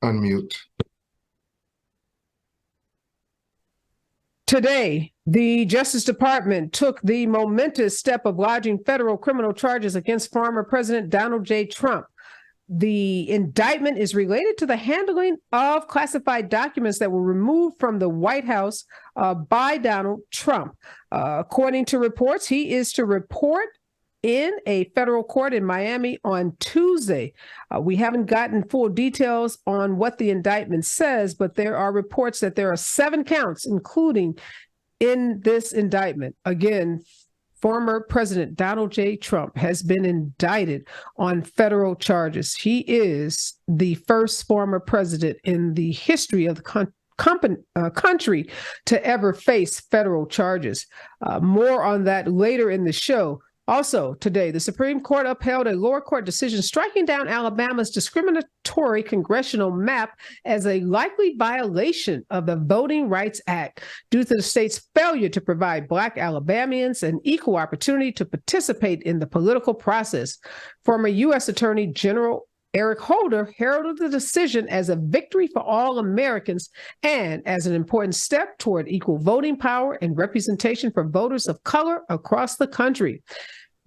Unmute. Today, the Justice Department took the momentous step of lodging federal criminal charges against former President Donald J. Trump. The indictment is related to the handling of classified documents that were removed from the White House by Donald Trump. According to reports, he is to report in a federal court in Miami on Tuesday. We haven't gotten full details on what the indictment says, but there are reports that there are 7 counts, including in this indictment. Again, former President Donald J. Trump has been indicted on federal charges. He is the first former president in the history of the country to ever face federal charges. More on that later in the show. Also, today, the Supreme Court upheld a lower court decision striking down Alabama's discriminatory congressional map as a likely violation of the Voting Rights Act due to the state's failure to provide Black Alabamians an equal opportunity to participate in the political process. Former U.S. Attorney General Eric Holder heralded the decision as a victory for all Americans and as an important step toward equal voting power and representation for voters of color across the country.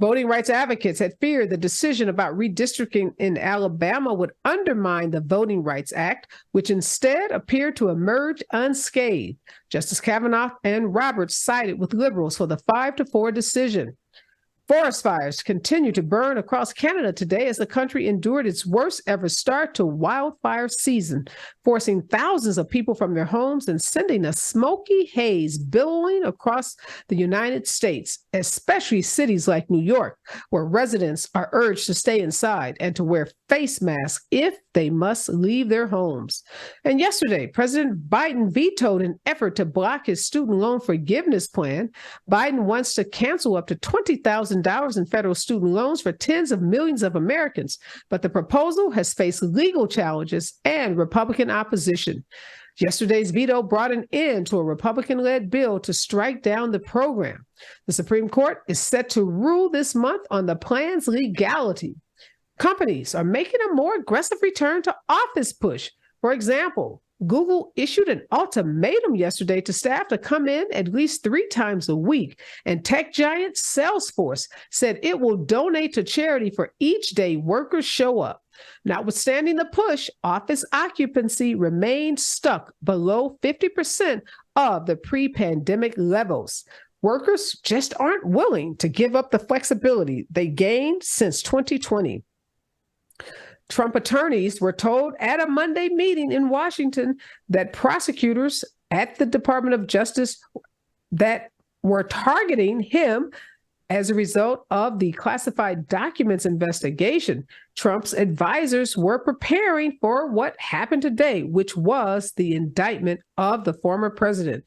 Voting rights advocates had feared the decision about redistricting in Alabama would undermine the Voting Rights Act, which instead appeared to emerge unscathed. Justice Kavanaugh and Roberts sided with liberals for the 5-4 decision. Forest fires continue to burn across Canada today as the country endured its worst ever start to wildfire season, forcing thousands of people from their homes and sending a smoky haze billowing across the United States, especially cities like New York, where residents are urged to stay inside and to wear face masks if they must leave their homes. And yesterday, President Biden vetoed an effort to block his student loan forgiveness plan. Biden wants to cancel up to $20,000 in federal student loans for tens of millions of Americans, but the proposal has faced legal challenges and Republican opposition. Yesterday's veto brought an end to a Republican-led bill to strike down the program. The Supreme Court is set to rule this month on the plan's legality. Companies are making a more aggressive return to office push. For example, Google issued an ultimatum yesterday to staff to come in at least 3 times a week, and tech giant Salesforce said it will donate to charity for each day workers show up. Notwithstanding the push, office occupancy remains stuck below 50% of the pre-pandemic levels. Workers just aren't willing to give up the flexibility they gained since 2020. Trump attorneys were told at a Monday meeting in Washington that prosecutors at the Department of Justice that were targeting him as a result of the classified documents investigation. Trump's advisors were preparing for what happened today, which was the indictment of the former president.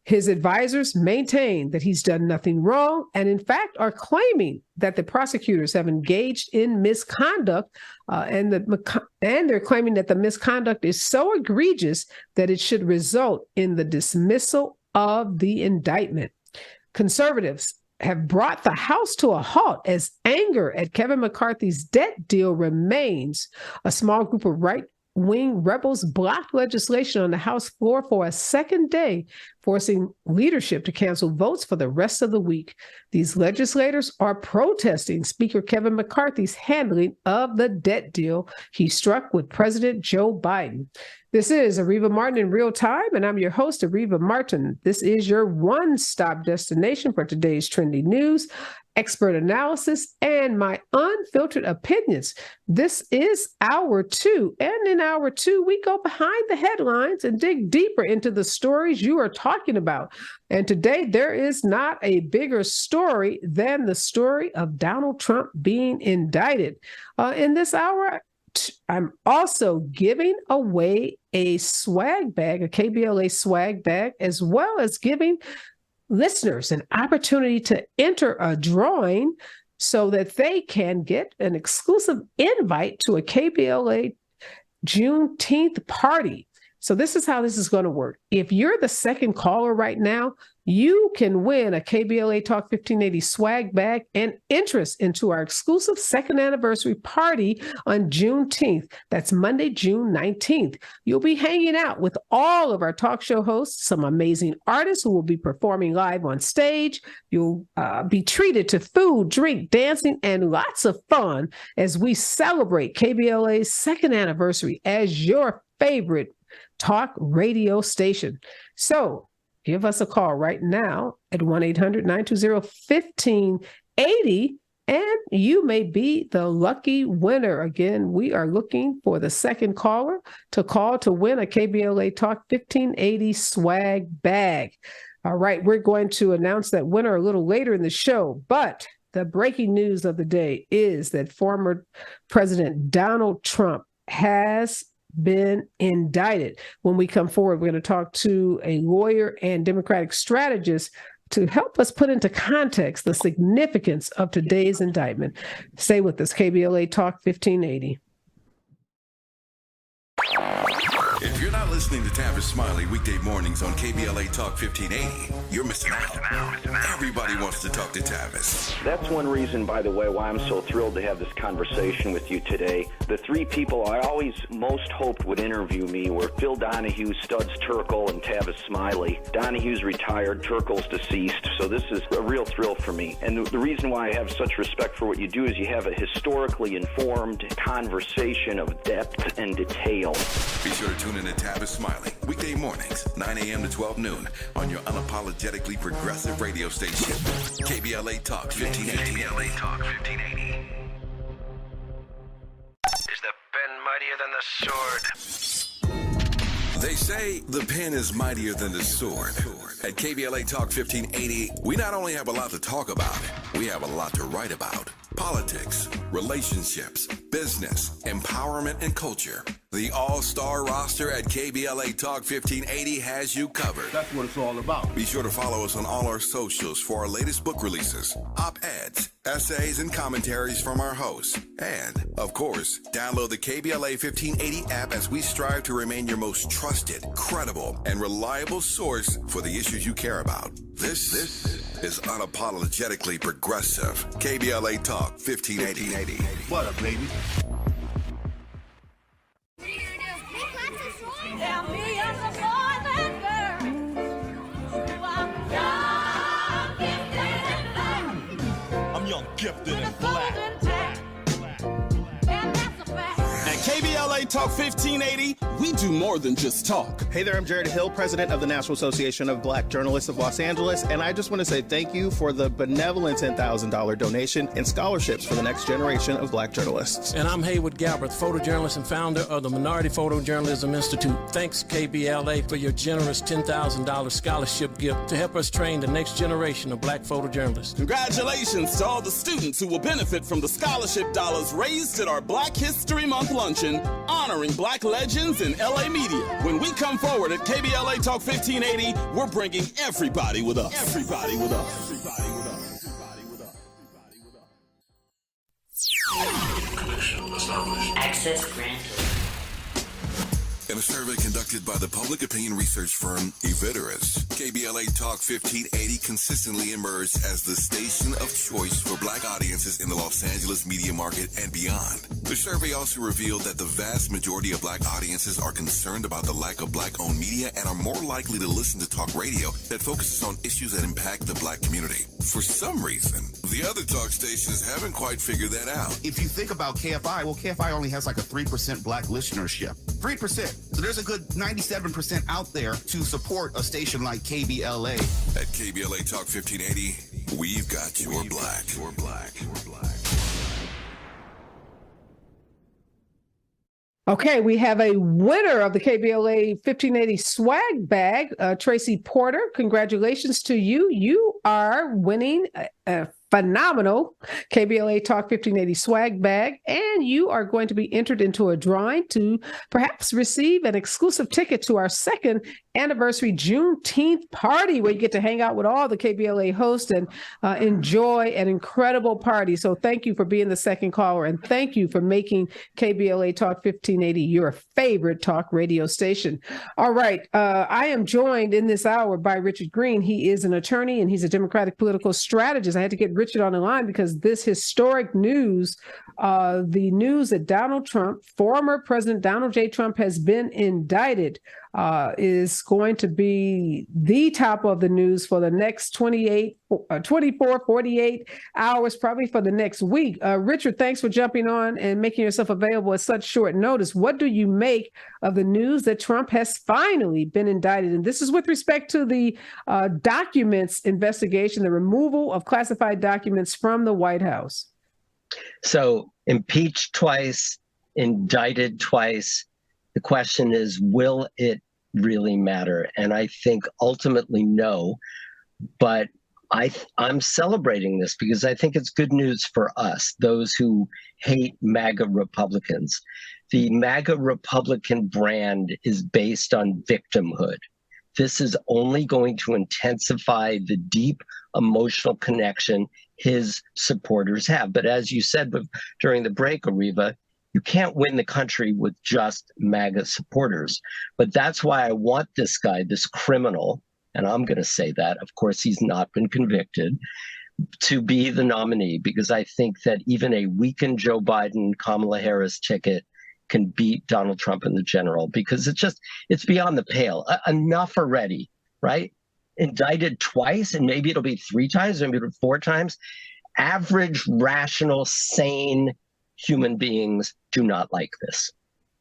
His advisors maintain that he's done nothing wrong and, in fact, are claiming that the prosecutors have engaged in misconduct, and they're claiming that the misconduct is so egregious that it should result in the dismissal of the indictment. Conservatives have brought the House to a halt as anger at Kevin McCarthy's debt deal remains. A small group of right-wing rebels blocked legislation on the House floor for a second day, forcing leadership to cancel votes for the rest of the week. These legislators are protesting Speaker Kevin McCarthy's handling of the debt deal he struck with President Joe Biden. This is Areva Martin in real time, and I'm your host, Areva Martin. This is your one-stop destination for today's trendy news, expert analysis, and my unfiltered opinions. This is Hour 2, and in Hour 2, we go behind the headlines and dig deeper into the stories you are talking about. And today, there is not a bigger story than the story of Donald Trump being indicted. In this hour, I'm also giving away a swag bag, a KBLA swag bag, as well as giving listeners an opportunity to enter a drawing so that they can get an exclusive invite to a KBLA Juneteenth party. So this is how this is going to work. If you're the second caller right now, you can win a KBLA Talk 1580 swag bag and interest into our exclusive second anniversary party on Juneteenth. That's Monday, June 19th. You'll be hanging out with all of our talk show hosts, some amazing artists who will be performing live on stage. You'll be treated to food, drink, dancing, and lots of fun as we celebrate KBLA's second anniversary as your favorite talk radio station. So give us a call right now at 1-800-920-1580, and you may be the lucky winner. Again, we are looking for the second caller to call to win a KBLA Talk 1580 swag bag. All right, we're going to announce that winner a little later in the show, but the breaking news of the day is that former President Donald Trump has been indicted. When we come forward, we're going to talk to a lawyer and Democratic strategist to help us put into context the significance of today's indictment. Stay with us, KBLA Talk 1580. If you're not listening to Tavis Smiley weekday mornings on KBLA Talk 1580, you're missing out. Everybody wants to talk to Tavis. That's one reason, by the way, why I'm so thrilled to have this conversation with you today. The three people I always most hoped would interview me were Phil Donahue, Studs Terkel, and Tavis Smiley. Donahue's retired, Terkel's deceased, so this is a real thrill for me. And the reason why I have such respect for what you do is you have a historically informed conversation of depth and detail. Be sure to tune in to Tavis Smiley weekday mornings, 9 a.m. to 12 noon on your unapologetically progressive radio station, KBLA Talk 1580. KBLA Talk 1580. Is the pen mightier than the sword? They say the pen is mightier than the sword. At KBLA Talk 1580, we not only have a lot to talk about, we have a lot to write about. Politics, relationships, business, empowerment, and culture. The all-star roster at KBLA Talk 1580 has you covered. That's what it's all about. Be sure to follow us on all our socials for our latest book releases, op-eds, essays, and commentaries from our hosts. And, of course, download the KBLA 1580 app as we strive to remain your most trusted, credible, and reliable source for the issues you care about. This is unapologetically progressive. KBLA Talk 1580. What up, baby? I'm young, gifted, and black. At KBLA Talk 1580, we do more than just talk. Hey there, I'm Jared Hill, president of the National Association of Black Journalists of Los Angeles, and I just want to say thank you for the benevolent $10,000 donation and scholarships for the next generation of black journalists. And I'm Haywood Galbraith, photojournalist and founder of the Minority Photojournalism Institute. Thanks, KBLA, for your generous $10,000 scholarship gift to help us train the next generation of black photojournalists. Congratulations to all the students who will benefit from the scholarship dollars raised at our Black History Month luncheon, honoring black legends in LA media. When we come forward at KBLA Talk 1580, we're bringing everybody with us. Everybody with us. Everybody with us. Everybody with us. Connection established. Access granted. In a survey conducted by the public opinion research firm Eviderus, KBLA Talk 1580 consistently emerged as the station of choice for black audiences in the Los Angeles media market and beyond. The survey also revealed that the vast majority of black audiences are concerned about the lack of black-owned media and are more likely to listen to talk radio that focuses on issues that impact the black community. For some reason, the other talk stations haven't quite figured that out. If you think about KFI, well, KFI only has like a 3% black listenership. 3%. So there's a good 97% out there to support a station like KBLA. At KBLA Talk 1580, we've got your black. Your black. Your black. Okay, we have a winner of the KBLA 1580 swag bag, Tracy Porter. Congratulations to you. You are winning a phenomenal KBLA Talk 1580 swag bag, and you are going to be entered into a drawing to perhaps receive an exclusive ticket to our second anniversary Juneteenth party, where you get to hang out with all the KBLA hosts and enjoy an incredible party. So thank you for being the second caller, and thank you for making KBLA Talk 1580 your favorite talk radio station. All right, I am joined in this hour by Richard Greene. He is an attorney and he's a Democratic political strategist. I had to get Richard on the line because this historic news, the news that Donald Trump, former President Donald J. Trump, has been indicted, is going to be the top of the news for the next 24, 48 hours, probably for the next week. Richard, thanks for jumping on and making yourself available at such short notice. What do you make of the news that Trump has finally been indicted? And this is with respect to the documents investigation, the removal of classified documents from the White House. So impeached twice, indicted twice. The question is, will it really matter? And I think ultimately no, but I'm celebrating this because I think it's good news for us, those who hate MAGA Republicans. The MAGA Republican brand is based on victimhood. This is only going to intensify the deep emotional connection his supporters have. But as you said during the break, Areva, you can't win the country with just MAGA supporters. But that's why I want this guy, this criminal, and I'm going to say that, of course, he's not been convicted, to be the nominee, because I think that even a weakened Joe Biden, Kamala Harris ticket can beat Donald Trump in the general, because it's beyond the pale. Enough already, right? Indicted twice, and maybe it'll be 3 times, maybe it'll be 4 times. Average, rational, sane human beings do not like this.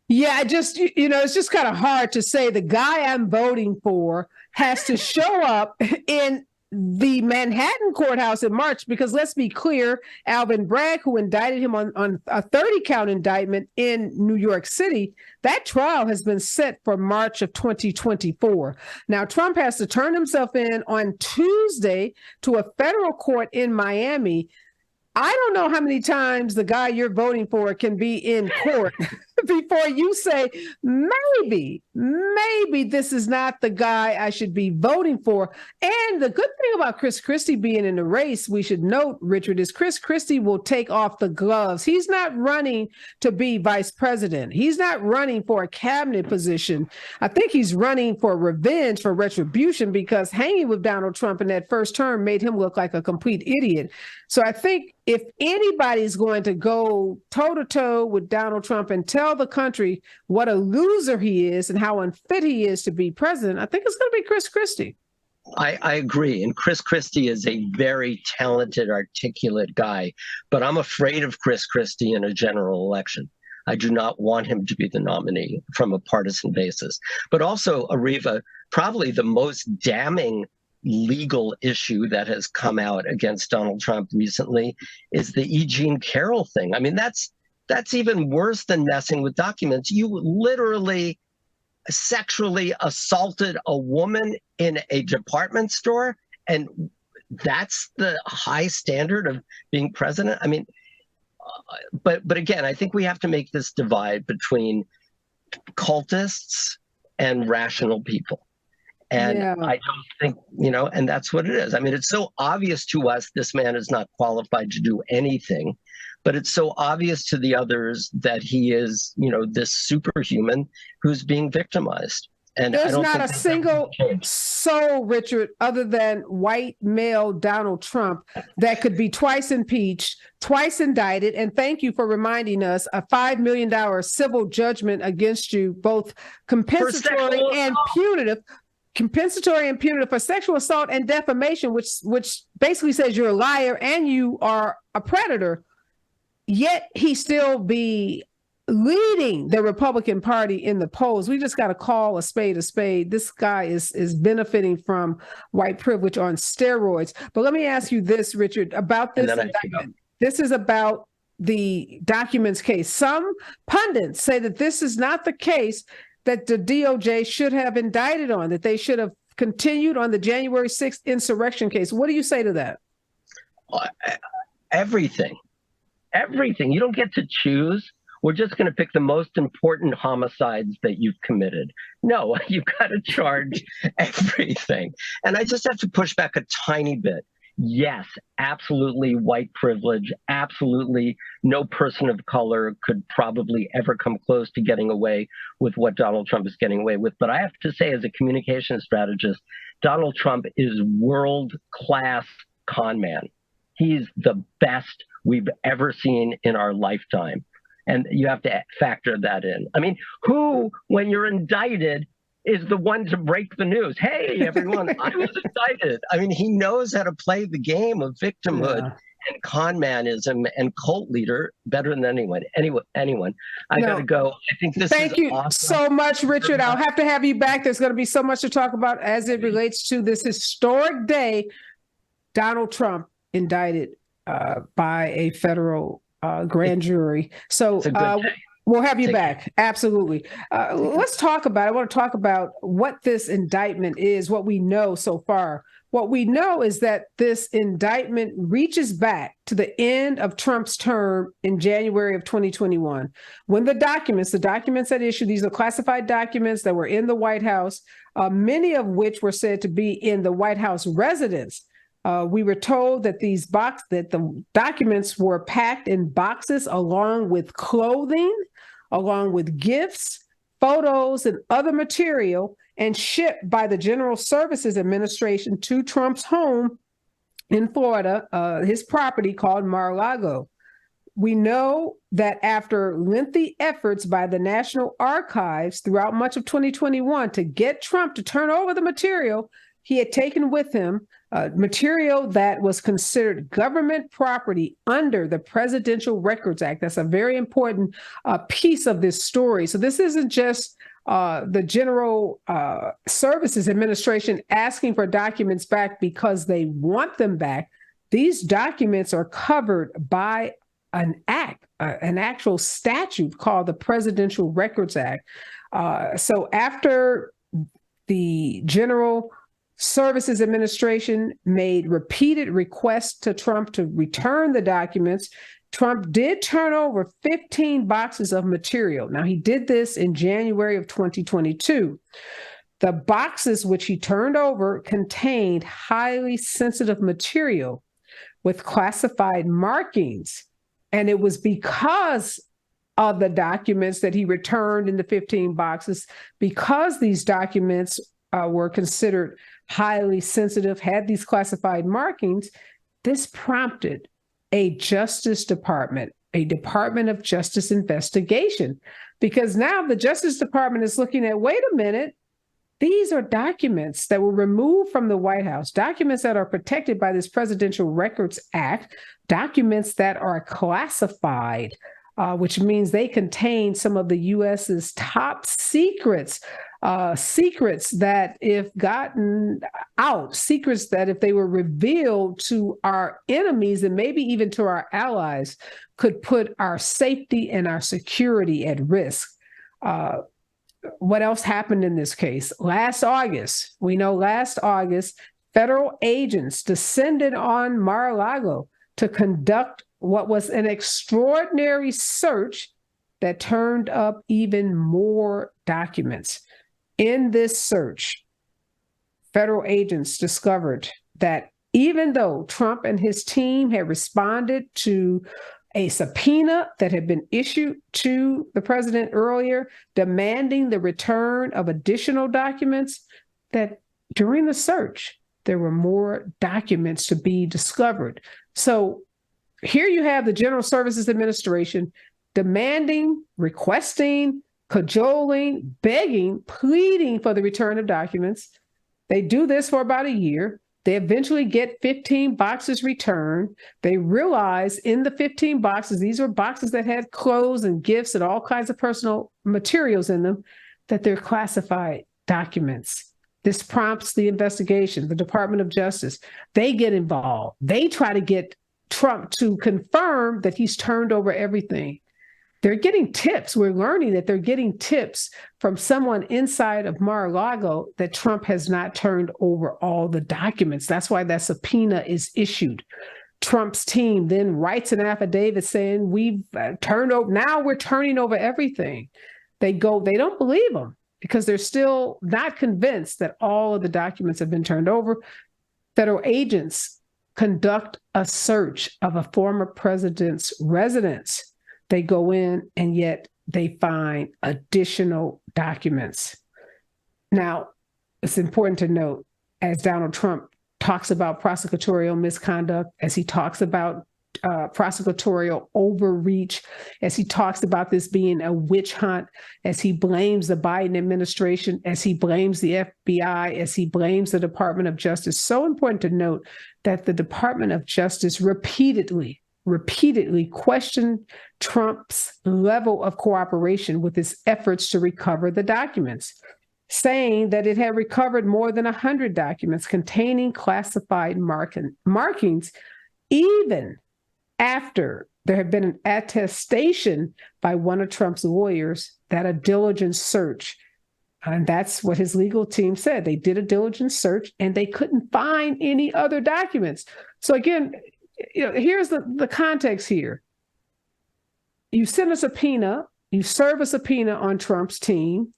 Yeah, it's just kind of hard to say the guy I'm voting for has to show up in the Manhattan courthouse in March, because let's be clear, Alvin Bragg, who indicted him on a 30-count indictment in New York City, that trial has been set for March of 2024. Now, Trump has to turn himself in on Tuesday to a federal court in Miami. I don't know how many times the guy you're voting for can be in court before you say, maybe this is not the guy I should be voting for. And the good thing about Chris Christie being in the race, we should note, Richard, is Chris Christie will take off the gloves. He's not running to be vice president. He's not running for a cabinet position. I think he's running for revenge, for retribution, because hanging with Donald Trump in that first term made him look like a complete idiot. So I think if anybody's going to go toe-to-toe with Donald Trump and tell the country what a loser he is and how unfit he is to be president, I think it's going to be Chris Christie. I agree. And Chris Christie is a very talented, articulate guy. But I'm afraid of Chris Christie in a general election. I do not want him to be the nominee from a partisan basis. But also, Areva, probably the most damning legal issue that has come out against Donald Trump recently is the E. Jean Carroll thing. I mean, that's even worse than messing with documents. You literally sexually assaulted a woman in a department store, and that's the high standard of being president. I mean, but again, I think we have to make this divide between cultists and rational people. And yeah. I don't think, and that's what it is. I mean, it's so obvious to us this man is not qualified to do anything, but it's so obvious to the others that he is, this superhuman who's being victimized. And there's not a single soul, Richard, other than white male Donald Trump that could be twice impeached, twice indicted. And thank you for reminding us, a $5 million civil judgment against you, both compensatory and punitive. Compensatory and punitive for sexual assault and defamation, which basically says you're a liar and you are a predator, yet he still be leading the Republican Party in the polls. We just got to call a spade a spade. This guy is benefiting from white privilege on steroids. But let me ask you this, Richard, about this indictment. This is about the documents case. Some pundits say that this is not the case that the DOJ should have indicted on, that they should have continued on the January 6th insurrection case. What do you say to that? Everything. You don't get to choose. We're just going to pick the most important homicides that you've committed. No, you've got to charge everything. And I just have to push back a tiny bit. Yes, absolutely white privilege. Absolutely no person of color could probably ever come close to getting away with what Donald Trump is getting away with. But I have to say, as a communication strategist, Donald Trump is world-class con man. He's the best we've ever seen in our lifetime. And you have to factor that in. I mean, who, when you're indicted, is the one to break the news? Hey, everyone, I was indicted. I mean, he knows how to play the game of victimhood and con manism and cult leader better than anyone. I got to go. I think this Thank is you awesome. so much, Richard. I'll have to have you back. There's going to be so much to talk about as it relates to this historic day. Donald Trump indicted by a federal grand jury. So we'll have you back. Absolutely. Let's talk about, I want to talk about what this indictment is, what we know so far. What we know is that this indictment reaches back to the end of Trump's term in January of 2021, when the documents at issue, these are classified documents that were in the White House, many of which were said to be in the White House residence. We were told that that the documents were packed in boxes along with clothing, along with gifts, photos, and other material, and shipped by the General Services Administration to Trump's home in Florida, his property called Mar-a-Lago. We know that after lengthy efforts by the National Archives throughout much of 2021 to get Trump to turn over the material, he had taken with him material that was considered government property under the Presidential Records Act. That's a very important piece of this story. So this isn't just the General Services Administration asking for documents back because they want them back. These documents are covered by an act, an actual statute called the Presidential Records Act. So after the General Services Administration made repeated requests to Trump to return the documents, Trump did turn over 15 boxes of material. Now, he did this in January of 2022. The boxes which he turned over contained highly sensitive material with classified markings. And it was because of the documents that he returned in the 15 boxes, because these documents were considered highly sensitive, had these classified markings, this prompted a Department of Justice investigation. Because now the Justice Department is looking at, wait a minute, these are documents that were removed from the White House, documents that are protected by this Presidential Records Act, documents that are classified, which means they contain some of the U.S.'s top secrets, secrets that if gotten out, secrets that if they were revealed to our enemies and maybe even to our allies, could put our safety and our security at risk. What else happened in this case? Last August, federal agents descended on Mar-a-Lago to conduct what was an extraordinary search that turned up even more documents. In this search, federal agents discovered that even though Trump and his team had responded to a subpoena that had been issued to the president earlier, demanding the return of additional documents, that during the search, there were more documents to be discovered. So here you have the General Services Administration demanding, requesting, cajoling, begging, pleading for the return of documents. They do this for about a year. They eventually get 15 boxes returned. They realize in the 15 boxes, these were boxes that had clothes and gifts and all kinds of personal materials in them, that they're classified documents. This prompts the investigation, the Department of Justice. They get involved. They try to get Trump to confirm that he's turned over everything. They're getting tips. We're learning that they're getting tips from someone inside of Mar-a-Lago that Trump has not turned over all the documents. That's why that subpoena is issued. Trump's team then writes an affidavit saying we've turned over, now we're turning over everything. They don't believe them because they're still not convinced that all of the documents have been turned over. Federal agents conduct a search of a former president's residence. They go in and yet they find additional documents. Now, it's important to note, as Donald Trump talks about prosecutorial misconduct, as he talks about prosecutorial overreach, as he talks about this being a witch hunt, as he blames the Biden administration, as he blames the FBI, as he blames the Department of Justice. So important to note that the Department of Justice repeatedly questioned Trump's level of cooperation with his efforts to recover the documents, saying that it had recovered more than 100 documents containing classified markings, even after there had been an attestation by one of Trump's lawyers that a diligent search, and that's what his legal team said, they did a diligent search and they couldn't find any other documents. So again, here's the context here. You send a subpoena, you serve a subpoena on Trump's team.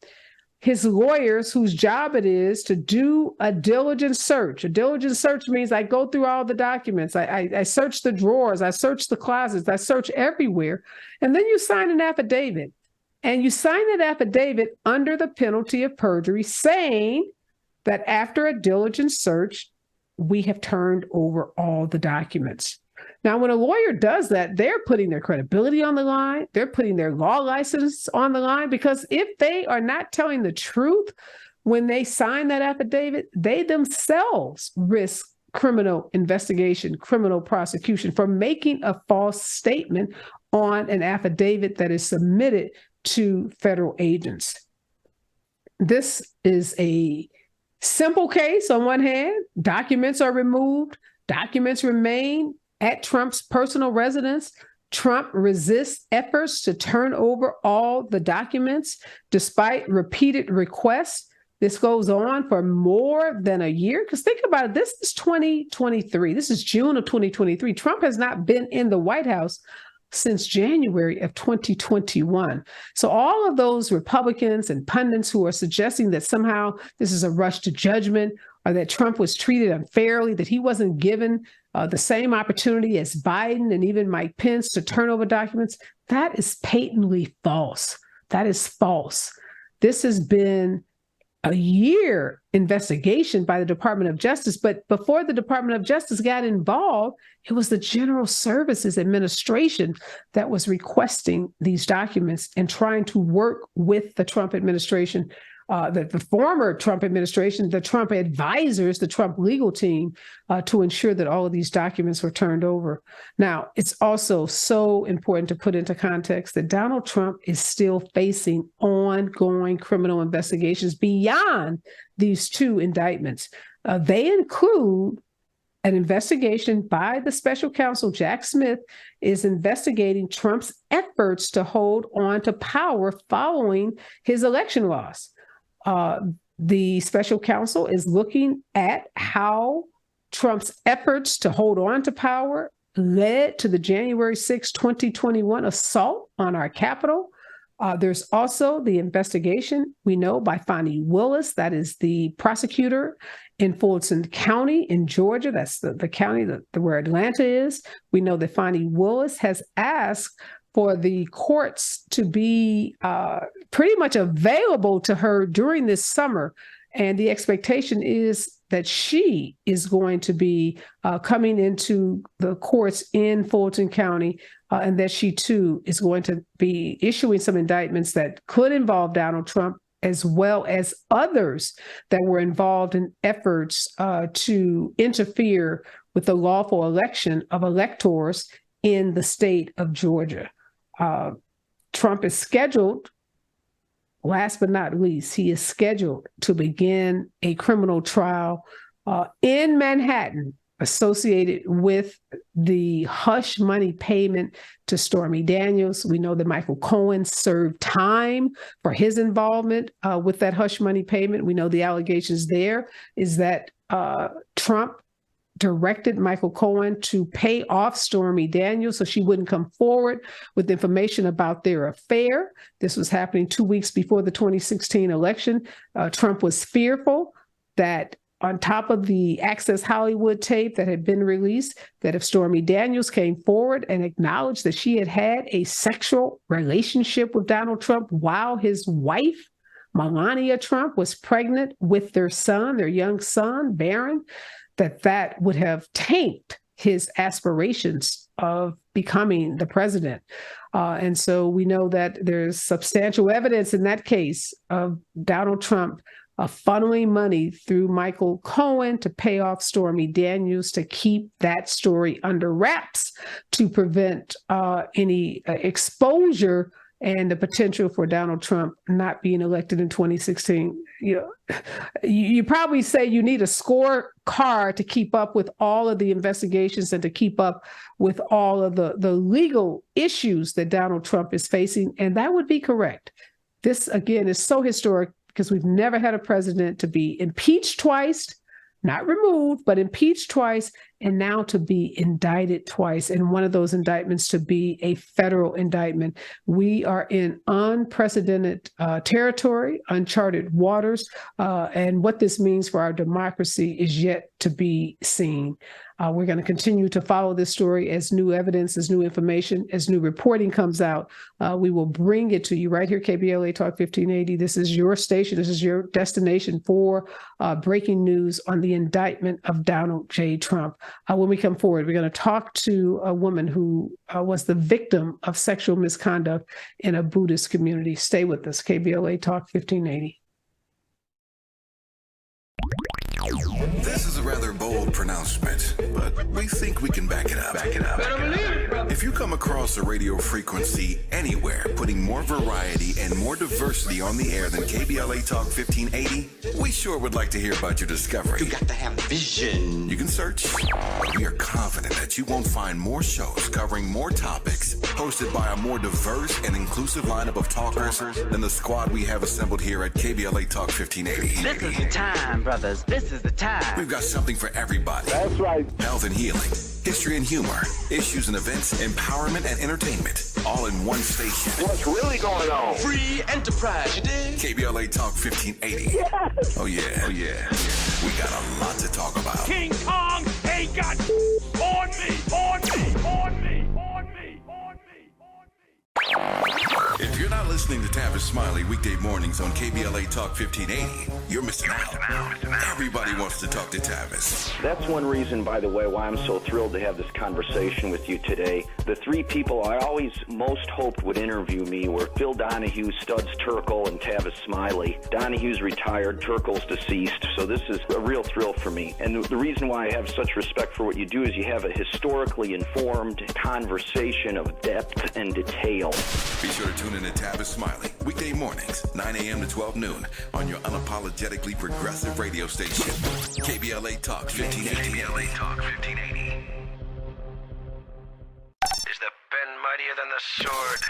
His lawyers, whose job it is to do a diligent search. A diligent search means I go through all the documents. I search the drawers. I search the closets. I search everywhere. And then you sign an affidavit. And you sign that affidavit under the penalty of perjury, saying that after a diligent search, we have turned over all the documents. Now, when a lawyer does that, they're putting their credibility on the line. They're putting their law license on the line, because if they are not telling the truth when they sign that affidavit, they themselves risk criminal investigation, criminal prosecution for making a false statement on an affidavit that is submitted to federal agents. This is a simple case on one hand. Documents are removed. Documents remain at Trump's personal residence. Trump resists efforts to turn over all the documents despite repeated requests. This goes on for more than a year. Because think about it, this is 2023. This is June of 2023. Trump has not been in the White House since January of 2021. So all of those Republicans and pundits who are suggesting that somehow this is a rush to judgment, or that Trump was treated unfairly, that he wasn't given the same opportunity as Biden and even Mike Pence to turn over documents, that is patently false. That is false. This has been a year investigation by the Department of Justice, but before the Department of Justice got involved, it was the General Services Administration that was requesting these documents and trying to work with the Trump administration, the former Trump administration, the Trump advisors, the Trump legal team, to ensure that all of these documents were turned over. Now, it's also so important to put into context that Donald Trump is still facing ongoing criminal investigations beyond these two indictments. They include an investigation by the special counsel, Jack Smith, is investigating Trump's efforts to hold on to power following his election loss. The special counsel is looking at how Trump's efforts to hold on to power led to the January 6, 2021 assault on our Capitol. There's also the investigation, we know, by Fani Willis, that is the prosecutor in Fulton County in Georgia. That's the county where Atlanta is. We know that Fani Willis has asked for the courts to be pretty much available to her during this summer. And the expectation is that she is going to be coming into the courts in Fulton County, and that she too is going to be issuing some indictments that could involve Donald Trump, as well as others that were involved in efforts to interfere with the lawful election of electors in the state of Georgia. Trump is scheduled, last but not least, he is scheduled to begin a criminal trial in Manhattan associated with the hush money payment to Stormy Daniels. We know that Michael Cohen served time for his involvement with that hush money payment. We know the allegations there is that Trump directed Michael Cohen to pay off Stormy Daniels so she wouldn't come forward with information about their affair. This was happening 2 weeks before the 2016 election. Trump was fearful that on top of the Access Hollywood tape that had been released, that if Stormy Daniels came forward and acknowledged that she had had a sexual relationship with Donald Trump while his wife, Melania Trump, was pregnant with their son, their young son, Barron, that would have tanked his aspirations of becoming the president. And so we know that there's substantial evidence in that case of Donald Trump funneling money through Michael Cohen to pay off Stormy Daniels to keep that story under wraps to prevent any exposure and the potential for Donald Trump not being elected in 2016. You probably say you need a scorecard to keep up with all of the investigations and to keep up with all of the legal issues that Donald Trump is facing, and that would be correct. This, again, is so historic because we've never had a president to be impeached twice, not removed, but impeached twice, and now to be indicted twice, and one of those indictments to be a federal indictment. We are in unprecedented territory, uncharted waters, and what this means for our democracy is yet to be seen. We're going to continue to follow this story as new evidence, as new information, as new reporting comes out. We will bring it to you right here, KBLA Talk 1580. This is your station. This is your destination for breaking news on the indictment of Donald J. Trump. When we come forward, we're going to talk to a woman who was the victim of sexual misconduct in a Buddhist community. Stay with us, KBLA Talk 1580. This is a rather bold pronouncement, but we think we can back it up. If you come across a radio frequency anywhere putting more variety and more diversity on the air than KBLA Talk 1580, we sure would like to hear about your discovery. You got to have vision. You can search, but we are confident that you won't find more shows covering more topics, hosted by a more diverse and inclusive lineup of talkers than the squad we have assembled here at KBLA Talk 1580. This is the time, brothers. This is the time. We've got something for everybody. That's right. Health and healing, history and humor, issues and events, empowerment and entertainment, all in one station. What's really going on? Free enterprise, you dig? KBLA Talk 1580. Yes. Oh yeah. We got a lot to talk about. King Kong ain't got on me. If you're not listening to Tavis Smiley weekday mornings on KBLA Talk 1580, you're missing out. Everybody wants to talk to Tavis. That's one reason, by the way, why I'm so thrilled to have this conversation with you today. The three people I always most hoped would interview me were Phil Donahue, Studs Terkel, and Tavis Smiley. Donahue's retired, Terkel's deceased, so this is a real thrill for me. And the reason why I have such respect for what you do is you have a historically informed conversation of depth and detail. Be sure to tune in to Tavis Smiley weekday mornings, 9 a.m. to 12 noon on your unapologetically progressive radio station, KBLA Talk 1580. KBLA Talk 1580. Is the pen mightier than the sword?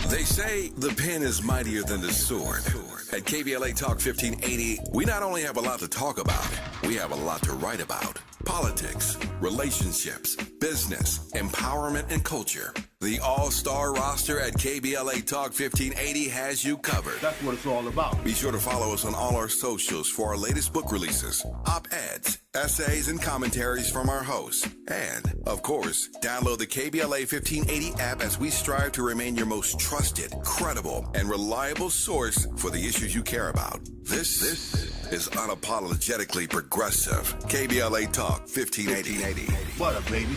They say the pen is mightier than the sword. At KBLA Talk 1580, we not only have a lot to talk about, we have a lot to write about. Politics, relationships, business, empowerment, and culture. The all-star roster at KBLA Talk 1580 has you covered. That's what it's all about. Be sure to follow us on all our socials for our latest book releases, op-eds, essays, and commentaries from our hosts. And, of course, download the KBLA 1580 app as we strive to remain your most trusted, credible, and reliable source for the issues you care about. This is unapologetically progressive. KBLA Talk 1580. What up, baby?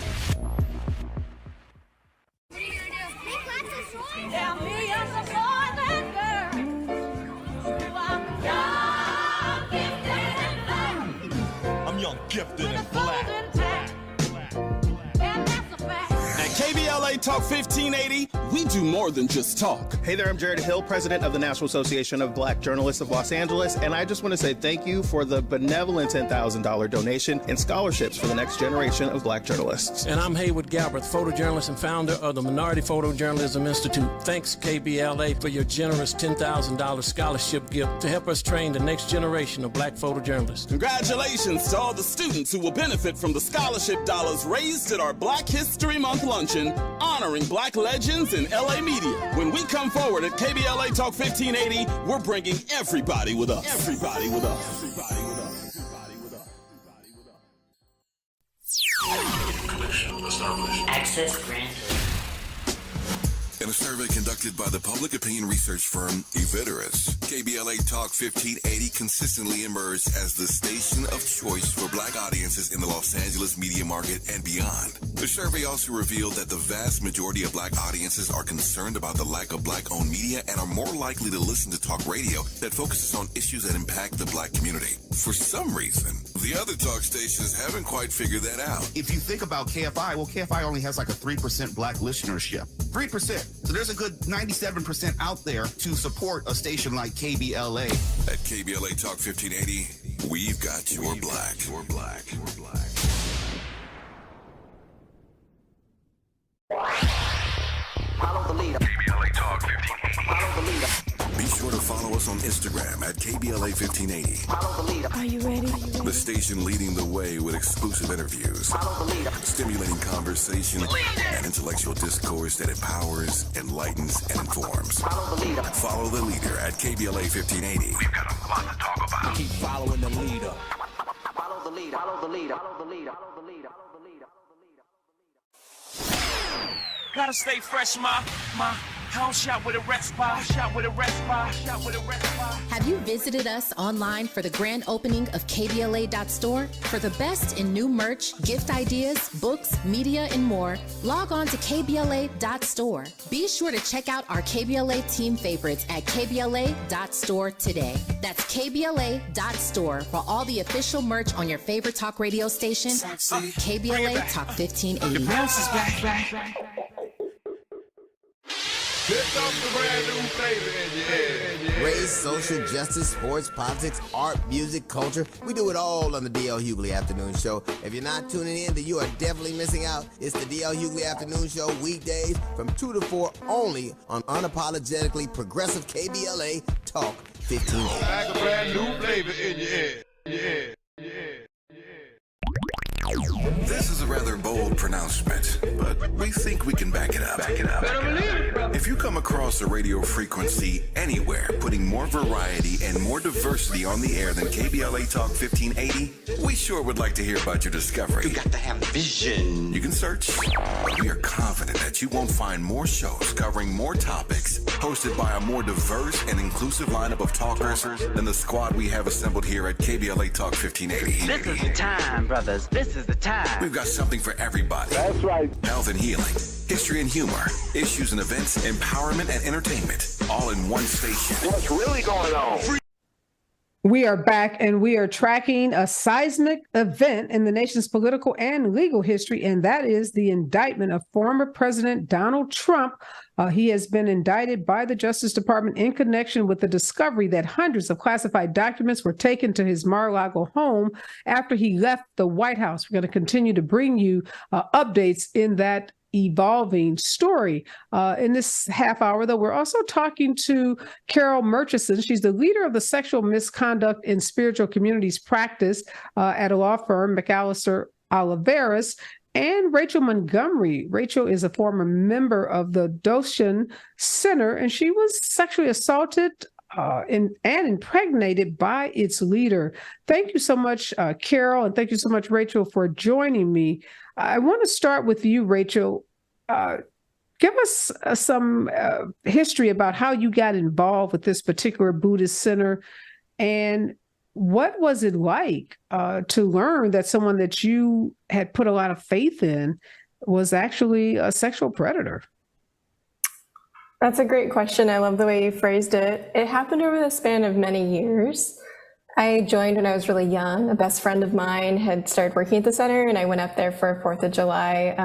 I'm young, gifted, and black. KBLA Talk 1580, we do more than just talk. Hey there, I'm Jared Hill, president of the National Association of Black Journalists of Los Angeles, and I just want to say thank you for the benevolent $10,000 donation and scholarships for the next generation of black journalists. And I'm Haywood Galbraith, photojournalist and founder of the Minority Photojournalism Institute. Thanks, KBLA, for your generous $10,000 scholarship gift to help us train the next generation of black photojournalists. Congratulations to all the students who will benefit from the scholarship dollars raised at our Black History Month luncheon, honoring black legends in LA media. When we come forward at KBLA Talk 1580, we're bringing everybody with us. Everybody with us. Everybody with us. Everybody with us. Everybody with us. Permission established. Access granted. In a survey conducted by the public opinion research firm Eviderus, KBLA Talk 1580 consistently emerged as the station of choice for black audiences in the Los Angeles media market and beyond. The survey also revealed that the vast majority of black audiences are concerned about the lack of black-owned media and are more likely to listen to talk radio that focuses on issues that impact the black community. For some reason, the other talk stations haven't quite figured that out. If you think about KFI, well, KFI only has like a 3% black listenership. 3%. So there's a good 97% out there to support a station like KBLA. At KBLA Talk 1580, we've got your black. Your black. Your black. Follow the leader. KBLA Talk 1580. Follow the leader. Be sure to follow us on Instagram at KBLA 1580. Follow the leader. Are you ready? The station leading the way with exclusive interviews, Follow the leader. stimulating conversation, and intellectual discourse that empowers, enlightens, and informs. Follow the leader. Follow the leader at KBLA 1580. We've got a lot to talk about. Keep following the leader. Follow the leader. Follow the leader. Follow the leader. Follow the leader. Follow the leader. Gotta stay fresh, my. House shot with a red spot. Shot with a red spot. Shot with a red spot. Have you visited us online for the grand opening of KBLA.store? For the best in new merch, gift ideas, books, media, and more, log on to KBLA.store. Be sure to check out our KBLA team favorites at KBLA.store today. That's KBLA.store for all the official merch on your favorite talk radio station, KBLA Talk 1580. Here comes the brand new flavor in your head. Race, social justice, sports, politics, art, music, culture. We do it all on the D.L. Hughley Afternoon Show. If you're not tuning in, then you are definitely missing out. It's the D.L. Hughley Afternoon Show, weekdays from 2 to 4 only on unapologetically progressive KBLA Talk 1580. Like a brand new flavor in your head. Yeah. This is a rather bold pronouncement, but we think we can back it up. If you come across a radio frequency anywhere putting more variety and more diversity on the air than KBLA Talk 1580, we sure would like to hear about your discovery. You got to have vision. You can search, but we are confident that you won't find more shows covering more topics, hosted by a more diverse and inclusive lineup of talkers than the squad we have assembled here at KBLA Talk 1580. This is the time, brothers. This is the time. We've got something for everybody. That's right. Health and healing, history and humor, issues and events, empowerment and entertainment, all in one station. What's really going on? We are back and we are tracking a seismic event in the nation's political and legal history, and that is the indictment of former President Donald Trump. He has been indicted by the Justice Department in connection with the discovery that hundreds of classified documents were taken to his Mar-a-Lago home after he left the White House. We're going to continue to bring you updates in that evolving story. In this half hour, though, we're also talking to Carol Murchison. She's the leader of the sexual misconduct in spiritual communities practice at a law firm, McAllister Oliveras, and Rachel Montgomery. Rachel is a former member of the Dothan Center, and she was sexually assaulted and impregnated by its leader. Thank you so much, Carol, and thank you so much, Rachel, for joining me. I want to start with you, Rachel. Give us some history about how you got involved with this particular Buddhist center, and what was it like to learn that someone that you had put a lot of faith in was actually a sexual predator? That's a great question. I love the way you phrased it. It happened over the span of many years. I joined when I was really young. A best friend of mine had started working at the center, and I went up there for a 4th of July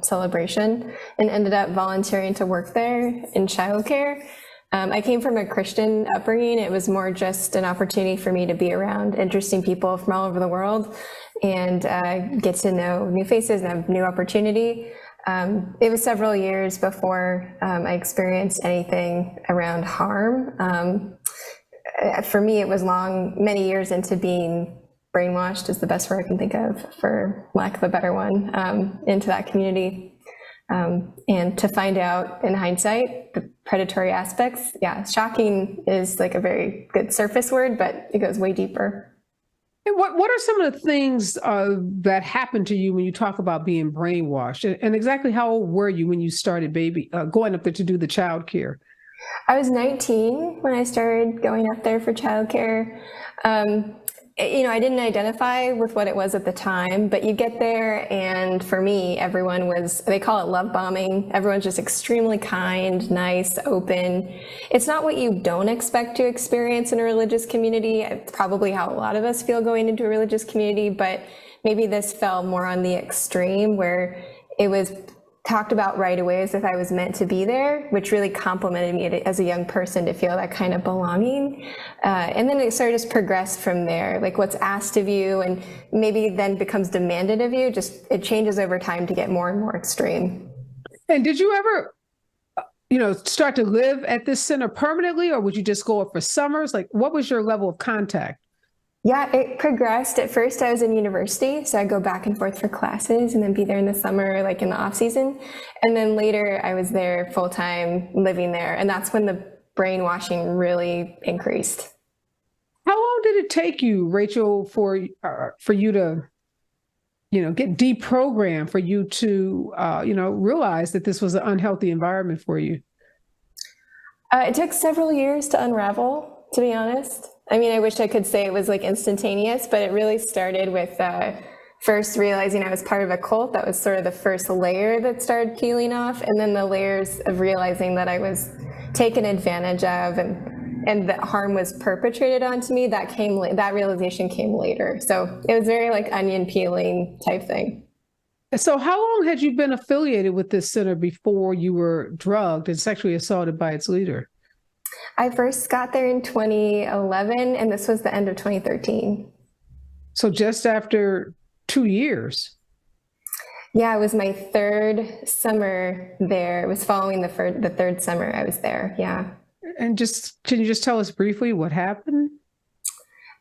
celebration and ended up volunteering to work there in childcare. I came from a Christian upbringing. It was more just an opportunity for me to be around interesting people from all over the world and get to know new faces and have new opportunity. It was several years before I experienced anything around harm. For me, it was many years into being brainwashed is the best word I can think of, for lack of a better one, into that community. And to find out in hindsight, the predatory aspects, shocking is like a very good surface word, but it goes way deeper. And what are some of the things that happened to you when you talk about being brainwashed? And exactly how old were you when you started going up there to do the child care? I was 19 when I started going up there for childcare. I didn't identify with what it was at the time, but you get there, and for me, they call it love bombing. Everyone's just extremely kind, nice, open. It's not what you don't expect to experience in a religious community. It's probably how a lot of us feel going into a religious community, but maybe this fell more on the extreme, where it was talked about right away as if I was meant to be there, which really complimented me as a young person to feel that kind of belonging. And then it sort of just progressed from there, like what's asked of you and maybe then becomes demanded of you, it changes over time to get more and more extreme. And did you ever, start to live at this center permanently, or would you just go up for summers? Like, what was your level of contact? Yeah, it progressed. At first I was in university, so I'd go back and forth for classes and then be there in the summer, like in the off season. And then later I was there full time, living there. And that's when the brainwashing really increased. How long did it take you, Rachel, for you to, get deprogrammed, for you to, realize that this was an unhealthy environment for you? It took several years to unravel, to be honest. I mean, I wish I could say it was like instantaneous, but it really started with first realizing I was part of a cult. That was sort of the first layer that started peeling off. And then the layers of realizing that I was taken advantage of and that harm was perpetrated onto me, that realization came later. So it was very like onion peeling type thing. So how long had you been affiliated with this center before you were drugged and sexually assaulted by its leader? I first got there in 2011, and this was the end of 2013. So just after 2 years. Yeah, it was my third summer there. It was following the third summer I was there, yeah. And can you just tell us briefly what happened?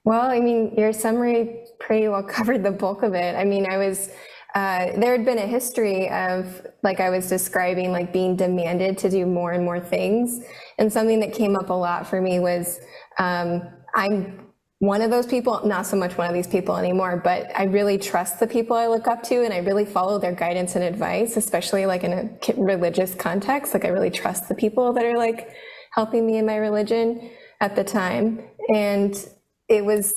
Well, I mean, your summary pretty well covered the bulk of it. I mean, there had been a history of, like I was describing, like being demanded to do more and more things. And something that came up a lot for me was I'm one of those people, not so much one of these people anymore, but I really trust the people I look up to, and I really follow their guidance and advice, especially like in a religious context. Like I really trust the people that are like helping me in my religion at the time. And it was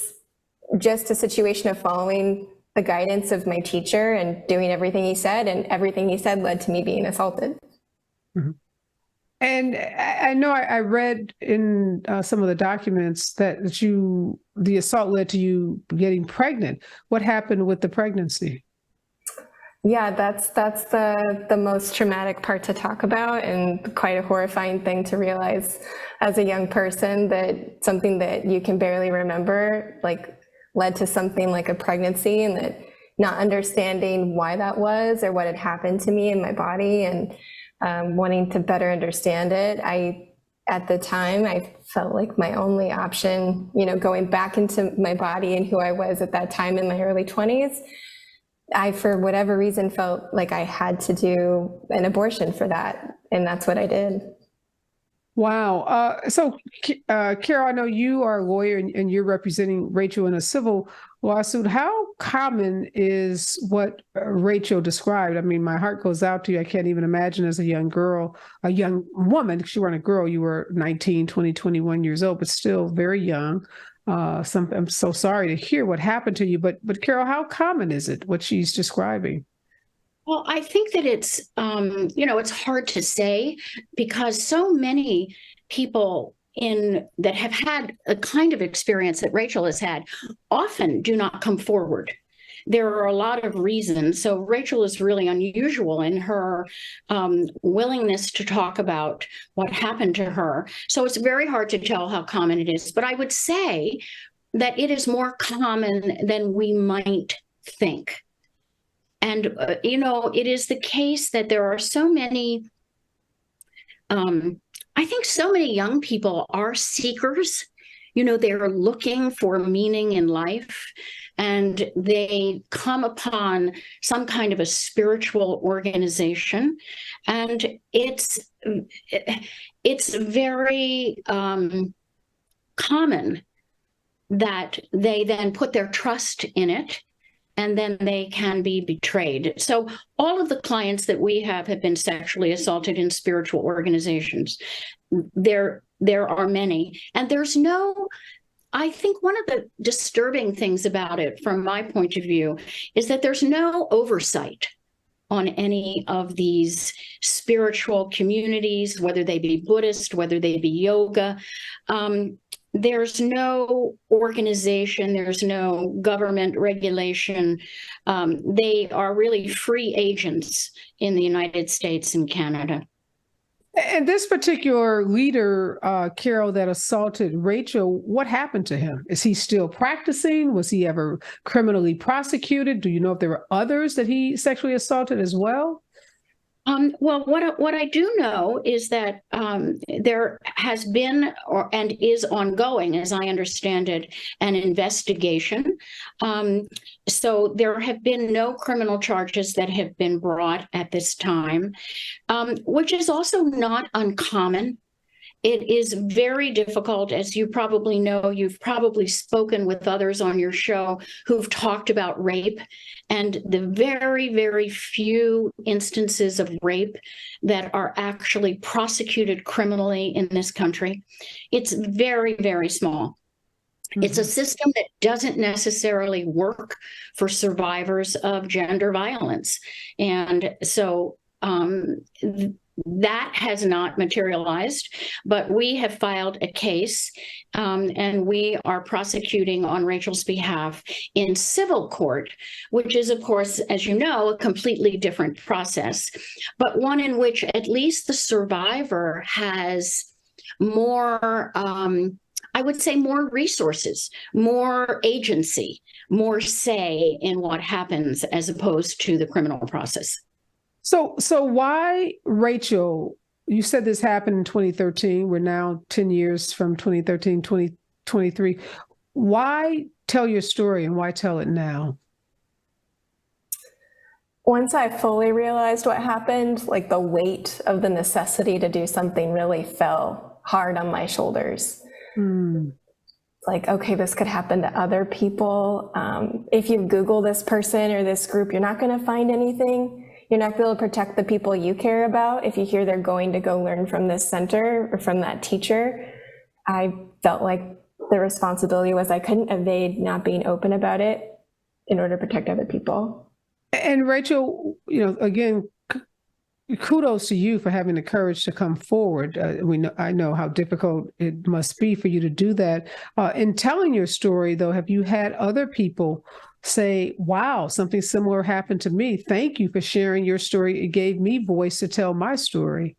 just a situation of following the guidance of my teacher and doing everything he said, and everything he said led to me being assaulted. Mm-hmm. And I know I read in some of the documents that the assault led to you getting pregnant. What happened with the pregnancy? Yeah, that's the most traumatic part to talk about, and quite a horrifying thing to realize as a young person, that something that you can barely remember like led to something like a pregnancy, and that not understanding why that was or what had happened to me in my body, and wanting to better understand it. At the time, I felt like my only option, going back into my body and who I was at that time in my early 20s, I, for whatever reason, felt like I had to do an abortion for that. And that's what I did. Wow. So, Carol, I know you are a lawyer and you're representing Rachel in a civil lawsuit. How common is what Rachel described? I mean, my heart goes out to you. I can't even imagine as a young woman, because you weren't a girl, you were 19, 20, 21 years old, but still very young. I'm so sorry to hear what happened to you, but Carol, how common is it, what she's describing? Well, I think that it's, it's hard to say, because so many people that have had a kind of experience that Rachel has had often do not come forward. There are a lot of reasons. So Rachel is really unusual in her willingness to talk about what happened to her. So it's very hard to tell how common it is. But I would say that it is more common than we might think. And, it is the case that there are so many, I think so many young people are seekers. They're looking for meaning in life, and they come upon some kind of a spiritual organization, and it's very common that they then put their trust in it, and then they can be betrayed. So all of the clients that we have been sexually assaulted in spiritual organizations. There are many, and I think one of the disturbing things about it, from my point of view, is that there's no oversight on any of these spiritual communities, whether they be Buddhist, whether they be yoga. There's no organization, there's no government regulation. They are really free agents in the United States and Canada. And this particular leader, Carol, that assaulted Rachel, what happened to him? Is he still practicing? Was he ever criminally prosecuted? Do you know if there were others that he sexually assaulted as well? Well, what I do know is that there has been and is ongoing, as I understand it, an investigation. So there have been no criminal charges that have been brought at this time, which is also not uncommon. It is very difficult, as you probably know. You've probably spoken with others on your show who've talked about rape and the very, very few instances of rape that are actually prosecuted criminally in this country. It's very, very small. Mm-hmm. It's a system that doesn't necessarily work for survivors of gender violence. And so that has not materialized, but we have filed a case and we are prosecuting on Rachel's behalf in civil court, which is, of course, as you know, a completely different process, but one in which at least the survivor has more, I would say, more resources, more agency, more say in what happens as opposed to the criminal process. So why, Rachel, you said this happened in 2013. We're now 10 years from 2013, 2023. Why tell your story and why tell it now? Once I fully realized what happened, like the weight of the necessity to do something really fell hard on my shoulders. Like, okay, this could happen to other people. If you Google this person or this group, you're not going to find anything. You're not going to be able to protect the people you care about if you hear they're going to go learn from this center or from that teacher. I felt like the responsibility was I couldn't evade not being open about it in order to protect other people. And Rachel, again, kudos to you for having the courage to come forward. I know how difficult it must be for you to do that. In telling your story, though, have you had other people say, wow, something similar happened to me? Thank you for sharing your story. It gave me voice to tell my story.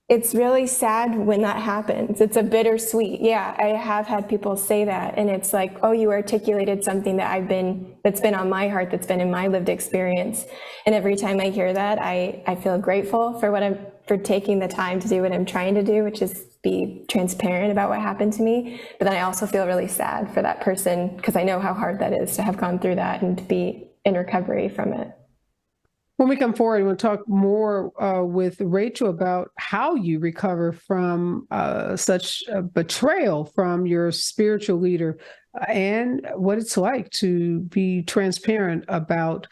It's really sad when that happens. It's a bittersweet. Yeah, I have had people say that. And it's like, oh, you articulated something that's been on my heart, that's been in my lived experience. And every time I hear that, I feel grateful for taking the time to do what I'm trying to do, which is be transparent about what happened to me. But then I also feel really sad for that person because I know how hard that is to have gone through that and to be in recovery from it. When we come forward, we'll talk more with Rachel about how you recover from such a betrayal from your spiritual leader and what it's like to be transparent about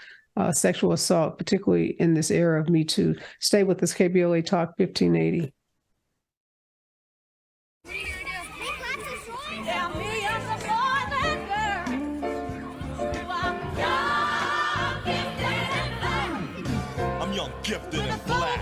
sexual assault, particularly in this era of Me Too. Stay with us, KBLA Talk 1580. Gifted and black.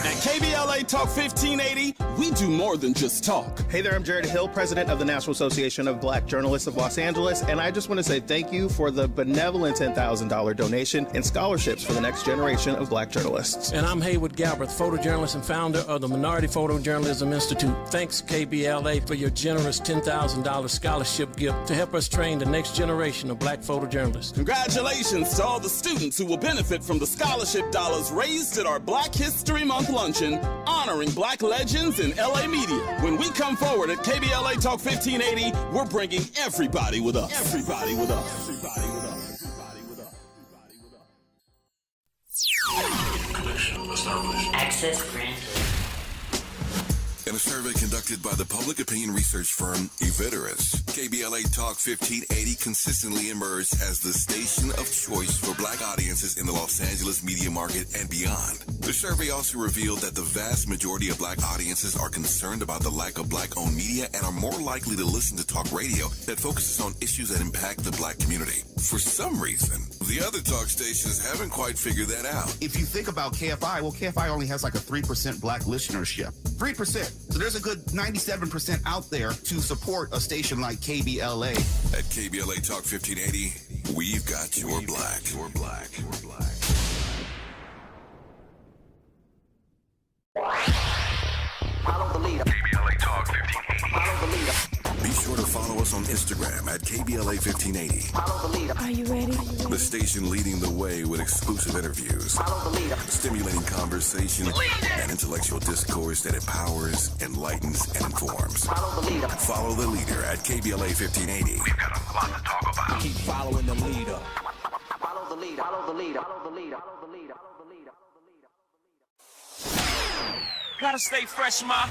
And KBLA Talk 1580, we do more than just talk. Hey there, I'm Jared Hill, president of the National Association of Black Journalists of Los Angeles, and I just want to say thank you for the benevolent $10,000 donation and scholarships for the next generation of Black journalists. And I'm Haywood Galbraith, photojournalist and founder of the Minority Photojournalism Institute. Thanks, KBLA, for your generous $10,000 scholarship gift to help us train the next generation of Black photojournalists. Congratulations to all the students who will benefit from the scholarship dollars raised at our Black History Month luncheon, honoring Black legends in LA media. When we come forward at KBLA Talk 1580, we're bringing everybody with us. Everybody with us. Everybody with us. Everybody with us. Everybody with us. Connection established. Access granted. In a survey conducted by the public opinion research firm Eviderus, KBLA Talk 1580 consistently emerged as the station of choice for Black audiences in the Los Angeles media market and beyond. The survey also revealed that the vast majority of Black audiences are concerned about the lack of Black-owned media and are more likely to listen to talk radio that focuses on issues that impact the Black community. For some reason, the other talk stations haven't quite figured that out. If you think about KFI, well, KFI only has like a 3% Black listenership. 3%. So there's a good 97% out there to support a station like KBLA. At KBLA Talk 1580, we've got your Black. Your Black. Your Black. Follow the leader. KBLA Talk 1580. Follow the leader. Be sure to follow us on Instagram at KBLA 1580. Follow the leader. Are you ready? The station leading the way with exclusive interviews, Follow the leader. stimulating conversation, and intellectual discourse that empowers, enlightens, and informs. Follow the leader. Follow the leader at KBLA 1580. We've got a lot to talk about. Keep following the leader. Follow the leader. Follow the leader. Follow the leader. Follow the leader. Follow the leader. Gotta stay fresh, my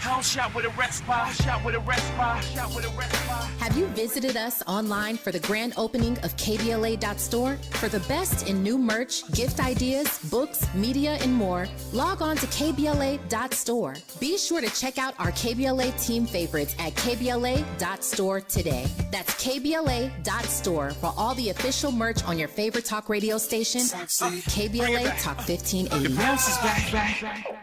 house shot with a rest spot. Shot with a rest spot. Shot with a rest spot. Have you visited us online for the grand opening of KBLA.store? For the best in new merch, gift ideas, books, media, and more, log on to KBLA.store. Be sure to check out our KBLA team favorites at KBLA.store today. That's KBLA.store for all the official merch on your favorite talk radio station, KBLA Talk 1580. Bounce is back.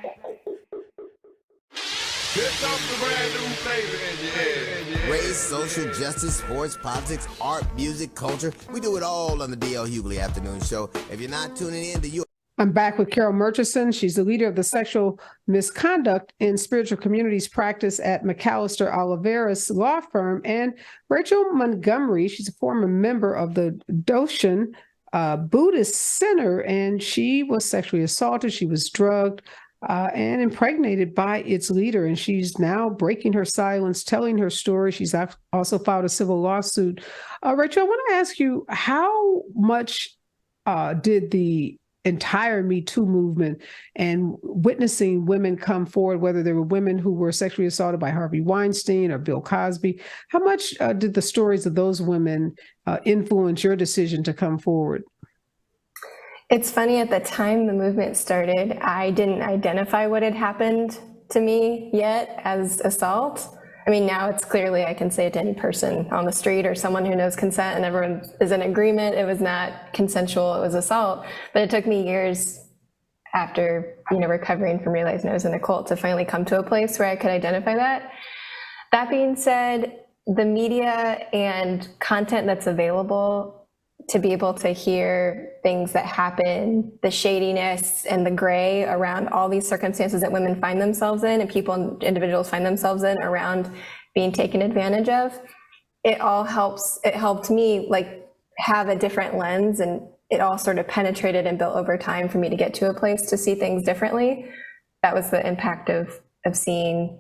Here comes the brand new flavor in your head. Race, social justice, sports, politics, art, music, culture. We do it all on the D.L. Hughley Afternoon Show. If you're not tuning in to you. I'm back with Carol Murchison. She's the leader of the Sexual Misconduct in Spiritual Communities practice at McAllister Oliveira's law firm, and Rachel Montgomery. She's a former member of the Doshan Buddhist Center, and she was sexually assaulted. She was drugged and impregnated by its leader. And she's now breaking her silence, telling her story. She's also filed a civil lawsuit. Rachel, I want to ask you, how much did the entire Me Too movement and witnessing women come forward, whether they were women who were sexually assaulted by Harvey Weinstein or Bill Cosby, how much did the stories of those women influence your decision to come forward? It's funny, at the time the movement started, I didn't identify what had happened to me yet as assault. I mean, now it's clearly, I can say it to any person on the street or someone who knows consent and everyone is in agreement. It was not consensual, it was assault. But it took me years after, recovering from realizing I was in a cult to finally come to a place where I could identify that. That being said, the media and content that's available to be able to hear things that happen, the shadiness and the gray around all these circumstances that women find themselves in and individuals find themselves in around being taken advantage of, it helped me have a different lens, and it all sort of penetrated and built over time for me to get to a place to see things differently. That was the impact of seeing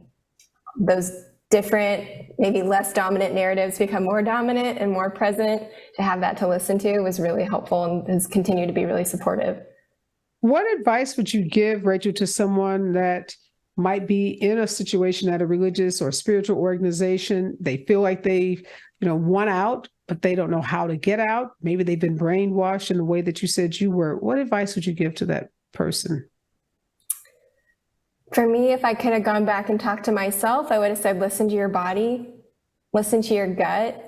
those different, maybe less dominant narratives become more dominant and more present. To have that to listen to was really helpful and has continued to be really supportive. What advice would you give, Rachel, to someone that might be in a situation at a religious or spiritual organization? They feel like they, want out, but they don't know how to get out. Maybe they've been brainwashed in the way that you said you were. What advice would you give to that person? For me, if I could have gone back and talked to myself, I would have said, listen to your body, listen to your gut.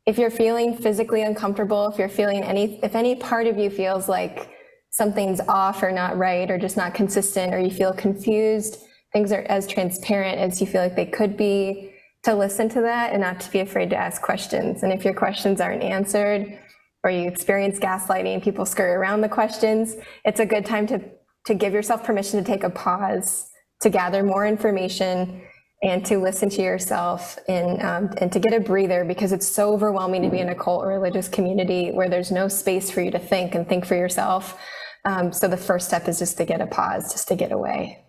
If you're feeling physically uncomfortable, if any part of you feels like something's off or not right or just not consistent, or you feel confused, things are as transparent as you feel like they could be, to listen to that and not to be afraid to ask questions. And if your questions aren't answered, or you experience gaslighting and people skirt around the questions, it's a good time to give yourself permission to take a pause, to gather more information, and to listen to yourself, and to get a breather, because it's so overwhelming to be in a cult or religious community where there's no space for you to think and think for yourself. So the first step is just to get a pause, just to get away.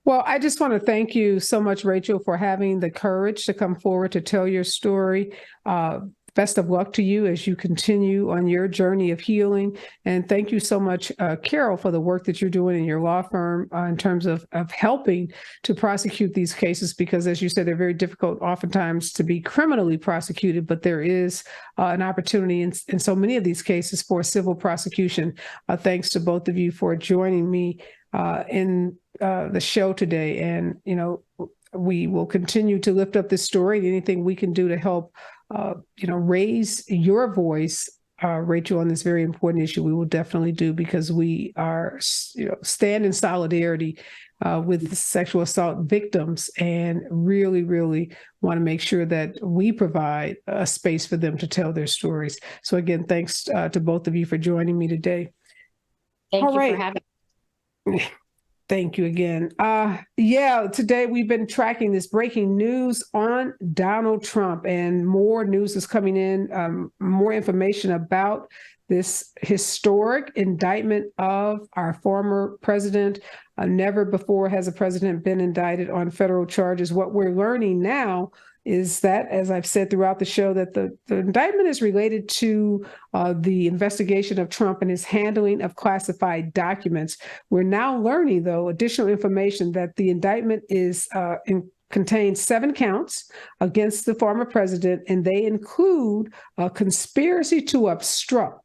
Well, I just want to thank you so much, Rachel, for having the courage to come forward to tell your story. Best of luck to you as you continue on your journey of healing. And thank you so much, Carol, for the work that you're doing in your law firm in terms of helping to prosecute these cases, because as you said, they're very difficult oftentimes to be criminally prosecuted, but there is an opportunity in so many of these cases for civil prosecution. Thanks to both of you for joining me in the show today. And, we will continue to lift up this story. Anything we can do to help raise your voice, Rachel, on this very important issue, we will definitely do, because we are, stand in solidarity with sexual assault victims, and really, really want to make sure that we provide a space for them to tell their stories. So again, thanks to both of you for joining me today. Thank you for having me. Thank you again. Today we've been tracking this breaking news on Donald Trump, and more news is coming in, more information about this historic indictment of our former president. Never before has a president been indicted on federal charges. What we're learning now is that, as I've said throughout the show, that the indictment is related to the investigation of Trump and his handling of classified documents. We're now learning, though, additional information that the indictment contains 7 counts against the former president, and they include a conspiracy to obstruct,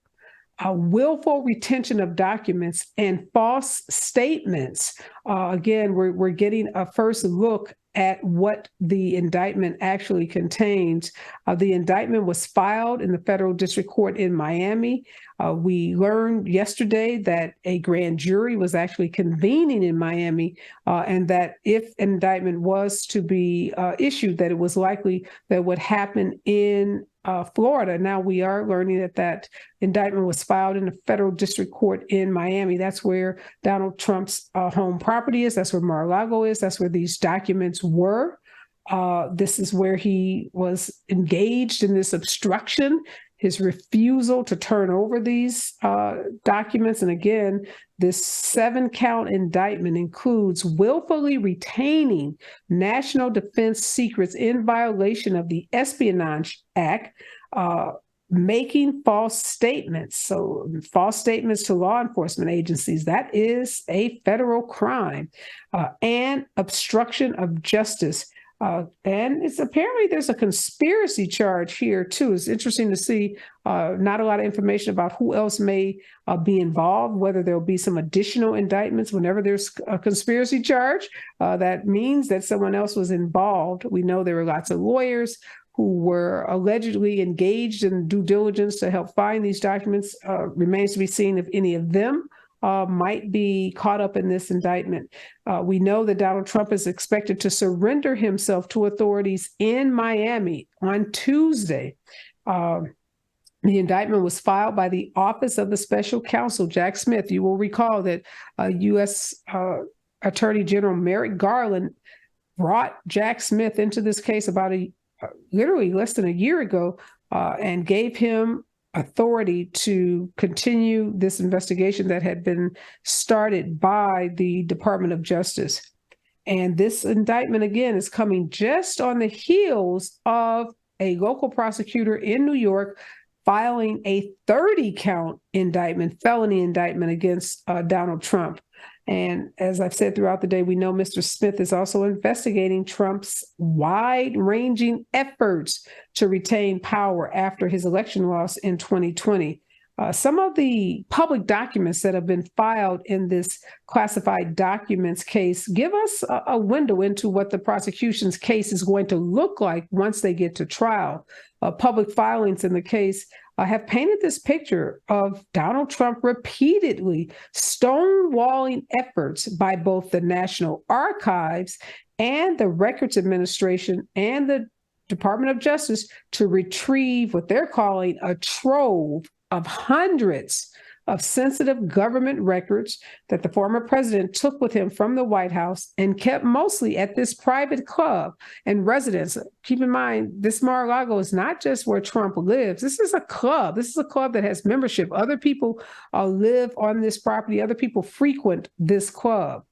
a willful retention of documents, and false statements. Again, we're getting a first look at what the indictment actually contains. The indictment was filed in the federal district court in Miami. We learned yesterday that a grand jury was actually convening in Miami, and that if an indictment was to be issued, that it was likely that would happen in Florida. Now we are learning that indictment was filed in the federal district court in Miami. That's where Donald Trump's home property is. That's where Mar-a-Lago is. That's where these documents were. This is where he was engaged in this obstruction, his refusal to turn over these documents. And again, this 7-count indictment includes willfully retaining national defense secrets in violation of the Espionage Act, making false statements. So false statements to law enforcement agencies, that is a federal crime, and obstruction of justice. And it's apparently there's a conspiracy charge here too. It's interesting to see not a lot of information about who else may be involved, whether there'll be some additional indictments. Whenever there's a conspiracy charge, that means that someone else was involved. We know there were lots of lawyers who were allegedly engaged in due diligence to help find these documents. Remains to be seen if any of them might be caught up in this indictment. We know that Donald Trump is expected to surrender himself to authorities in Miami on Tuesday. The indictment was filed by the Office of the Special Counsel, Jack Smith. You will recall that U.S. Attorney General Merrick Garland brought Jack Smith into this case about literally less than a year ago, and gave him authority to continue this investigation that had been started by the Department of Justice. And this indictment, again, is coming just on the heels of a local prosecutor in New York filing a 30-count indictment, felony indictment against Donald Trump. And as I've said throughout the day, we know Mr. Smith is also investigating Trump's wide-ranging efforts to retain power after his election loss in 2020. Some of the public documents that have been filed in this classified documents case give us a window into what the prosecution's case is going to look like once they get to trial. Public filings in the case have painted this picture of Donald Trump repeatedly stonewalling efforts by both the National Archives and the Records Administration and the Department of Justice to retrieve what they're calling a trove of hundreds of sensitive government records that the former president took with him from the White House and kept mostly at this private club and residence. Keep in mind, this Mar-a-Lago is not just where Trump lives. This is a club. This is a club that has membership. Other people live on this property. Other people frequent this club.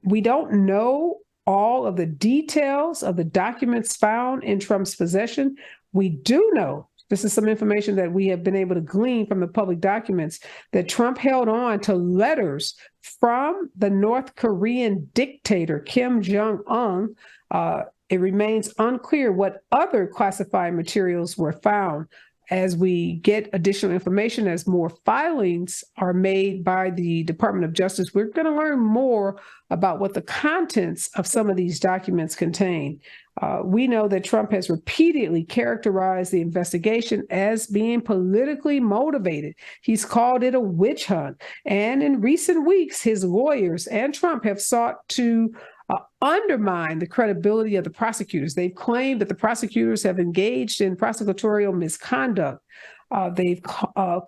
We don't know all of the details of the documents found in Trump's possession. We do know, this is some information that we have been able to glean from the public documents, that Trump held on to letters from the North Korean dictator, Kim Jong-un. It remains unclear what other classified materials were found. As we get additional information, as more filings are made by the Department of Justice, we're going to learn more about what the contents of some of these documents contain. We know that Trump has repeatedly characterized the investigation as being politically motivated. He's called it a witch hunt. And in recent weeks, his lawyers and Trump have sought to undermine the credibility of the prosecutors. They've claimed that the prosecutors have engaged in prosecutorial misconduct. They've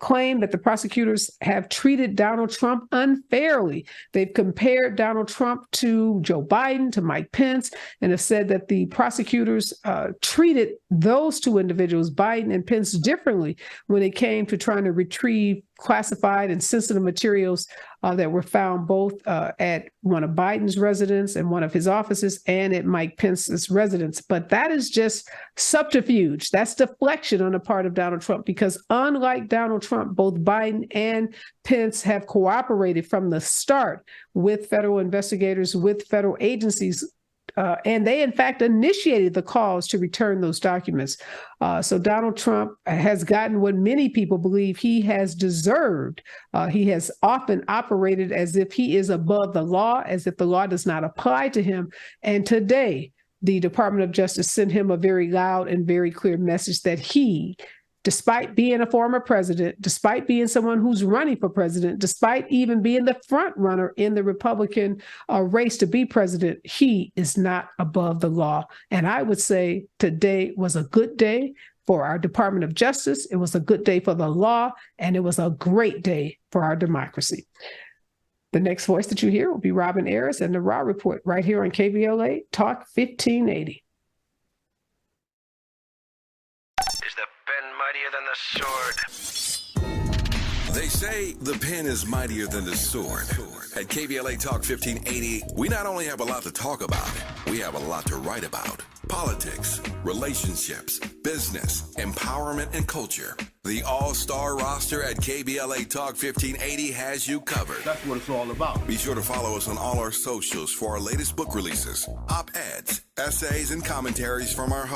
claimed that the prosecutors have treated Donald Trump unfairly. They've compared Donald Trump to Joe Biden, to Mike Pence, and have said that the prosecutors treated those two individuals, Biden and Pence, differently when it came to trying to retrieve classified and sensitive materials that were found both at one of Biden's residence and one of his offices and at Mike Pence's residence. But that is just subterfuge. That's deflection on the part of Donald Trump, because unlike Donald Trump, both Biden and Pence have cooperated from the start with federal investigators, with federal agencies, and they, in fact, initiated the calls to return those documents. So Donald Trump has gotten what many people believe he has deserved. He has often operated as if he is above the law, as if the law does not apply to him. And today, the Department of Justice sent him a very loud and very clear message that he, despite being a former president, despite being someone who's running for president, despite even being the front runner in the Republican race to be president, he is not above the law. And I would say today was a good day for our Department of Justice. It was a good day for the law, and it was a great day for our democracy. The next voice that you hear will be Robin Ayers and the Raw Report right here on KBLA Talk 1580. Mightier than the sword. They say the pen is mightier than the sword. At KBLA Talk 1580, we not only have a lot to talk about, we have a lot to write about. Politics, relationships, business, empowerment, and culture. The all-star roster at KBLA Talk 1580 has you covered. That's what it's all about. Be sure to follow us on all our socials for our latest book releases, op-eds, essays, and commentaries from our hosts.